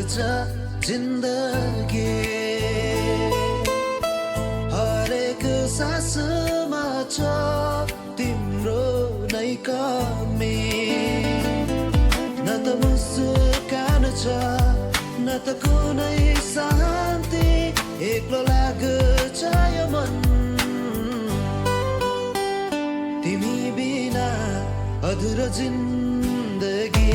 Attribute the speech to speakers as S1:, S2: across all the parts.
S1: लाग्छ जिन्दगी हरेक सासमा छ तिम्रो नै कमी न त मुस्कान छ न त कुनै शान्ति एक्लो लाग्छ यो मन तिमी बिना अधुरो जिन्दगी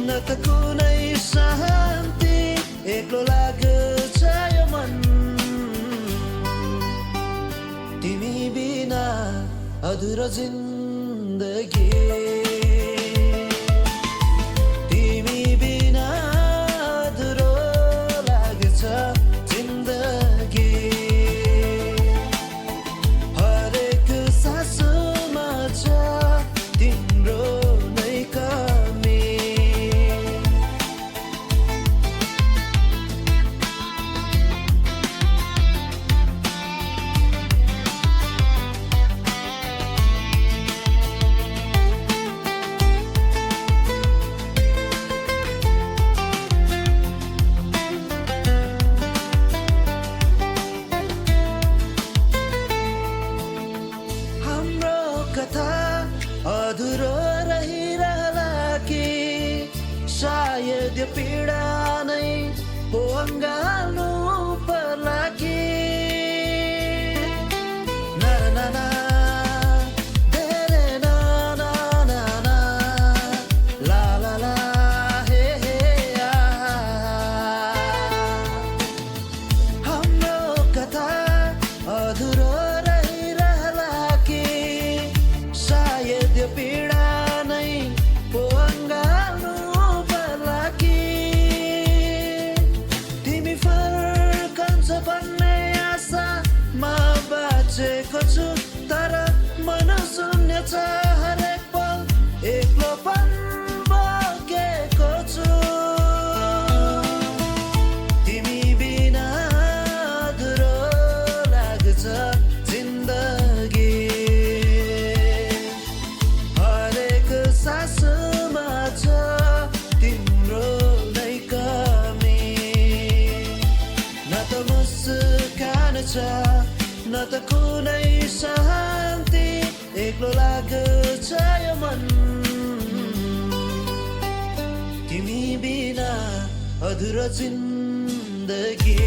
S1: न त कुनै शान्ति एक्लो लाग्छ यो मन तिमी बिना अधुरो जिन्दगी तिमी बिना अधुरो लाग्छ जिन्दगी हरेक सासमा छ तिम्रो नै कमी अधुरो रहिरहला कि सायद यो पीडा नै हो अँगाल्नु पर्ला कि ना ना ना धेरै ना ना ना ना ला ला ला हे हे हाम्रो कथा अधुरो रहिरहला कि सायद यो पीडा नै हो अँगाल्नु पर्ला कि तिमी फर्कन्छ भन्ने आशामा बाँचेको छु तर मन शून्य छ हरेक पल एक्लोपन बगेको छु तिमी बिना अधुरो लाग्छ जिन्दगी सासमा छ तिम्रो नै कमी न त मुस्कान छ न त कुनै शान्ति एक्लो लाग्छ यो मन तिमी बिना अधुरो जिन्दगी